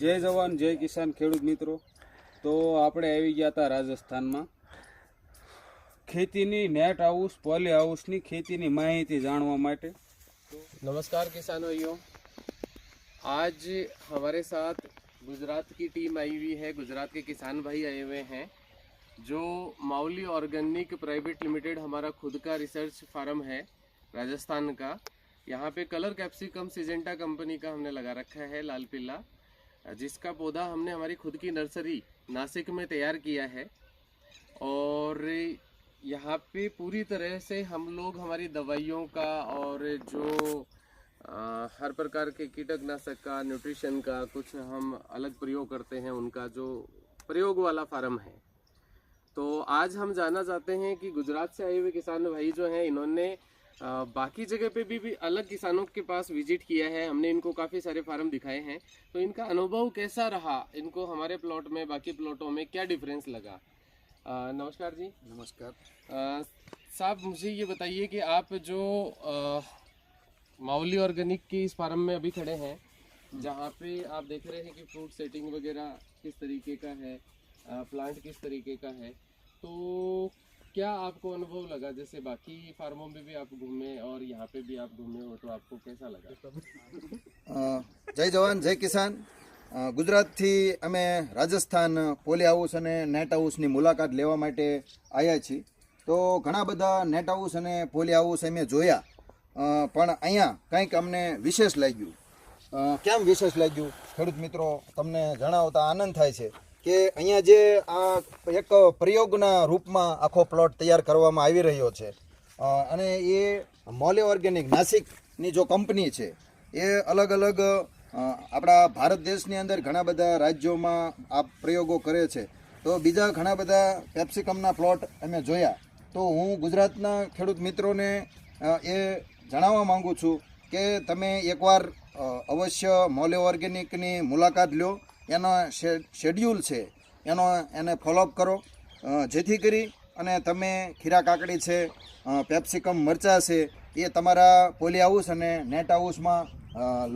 જય જવાન જય કિસાન ખેડૂત મિત્રો। તો આપણે આવી ગયા હતા રાજસ્થાનમાં ખેતીની નેટ હાઉસ પોલી હાઉસની ખેતીની માહિતી જાણવા માટે। नमस्कार किसान भाइयों, आज हमारे साथ गुजरात की टीम आई हुई है। गुजरात के किसान भाई आए हुए हैं जो माउली ऑर्गेनिक प्राइवेट लिमिटेड हमारा खुद का रिसर्च फार्म है राजस्थान का। यहाँ पे कलर कैप्सिकम सिजेंटा कंपनी का हमने लगा रखा है लाल पीला, जिसका पौधा हमने हमारी खुद की नर्सरी नासिक में तैयार किया है। और यहाँ पे पूरी तरह से हम लोग हमारी दवाइयों का और जो हर प्रकार के कीटनाशक का, न्यूट्रिशन का कुछ हम अलग प्रयोग करते हैं, उनका जो प्रयोग वाला फार्म है। तो आज हम जानना चाहते हैं कि गुजरात से आए हुए किसान भाई जो हैं, इन्होंने बाकी जगह पे भी अलग किसानों के पास विजिट किया है। हमने इनको काफ़ी सारे फार्म दिखाए हैं, तो इनका अनुभव कैसा रहा, इनको हमारे प्लॉट में बाकी प्लॉटों में क्या डिफरेंस लगा। नमस्कार जी। नमस्कार साहब, मुझे ये बताइए कि आप जो माउली ऑर्गेनिक की इस फार्म में अभी खड़े हैं, जहाँ पे आप देख रहे हैं कि फ्रूट सेटिंग वगैरह किस तरीके का है, प्लांट किस तरीके का है, तो क्या आपको अनुभव लगा? जैसे बाकी फार्मों में भी आप घूमे और यहाँ पे भी आप घूमे हो, तो आपको कैसा लगा? जय जवान जय किसान। गुजरातથી અમે રાજસ્થાન પોલી હાઉસ અને નેટ હાઉસની મુલાકાત લેવા માટે આવ્યા છીએ। તો ઘણા બધા નેટ હાઉસ અને પોલી હાઉસ અમે જોયા, પણ અહીંયા કંઈક અમને વિશેષ લાગ્યું। કેમ વિશેષ લાગ્યું ખેડૂત મિત્રો તમને જણાવતા આનંદ થાય છે કે અહીંયા જે આ એક પ્રયોગના રૂપમાં આખો પ્લોટ તૈયાર કરવામાં આવી રહ્યો છે, અને એ મોલી ઓર્ગેનિક નાસિકની જો કંપની છે એ અલગ અલગ આપણા ભારત દેશની અંદર ઘણા બધા રાજ્યોમાં આ પ્રયોગો કરે છે। તો બીજા ઘણા બધા કેપ્સિકમના પ્લોટ અમે જોયા। તો હું ગુજરાતના ખેડૂત મિત્રોને એ જણાવવા માગું છું કે તમે એકવાર અવશ્ય મોલી ઓર્ગેનિકની મુલાકાત લો। એનો શેડ્યુલ છે એને ફોલોઅપ કરો, જેથી કરી અને તમે ખીરા કાકડી છે, પેપ્સિકમ મરચાં છે, એ તમારા પોલી હાઉસ અને નેટ હાઉસમાં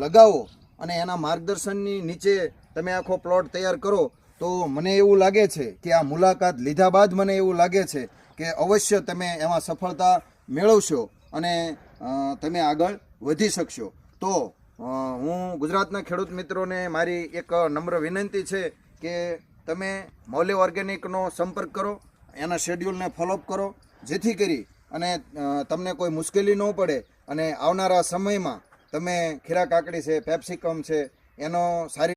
લગાવો અને એના માર્ગદર્શનની નીચે તમે આખો પ્લોટ તૈયાર કરો। તો મને એવું લાગે છે કે આ મુલાકાત લીધા બાદ મને એવું લાગે છે કે અવશ્ય તમે એમાં સફળતા મેળવશો અને તમે આગળ વધી શકશો। તો હું ગુજરાતના ખેડૂત મિત્રોને મારી એક નમ્ર વિનંતી છે કે તમે મોલી ઓર્ગેનિકનો સંપર્ક કરો, એના શેડ્યુલને ફોલોઅપ કરો, જેથી કરી અને તમને કોઈ મુશ્કેલી ન પડે અને આવનારા સમયમાં તમે ખીરા કાકડી છે, પેપ્સિકમ છે, એનો સારી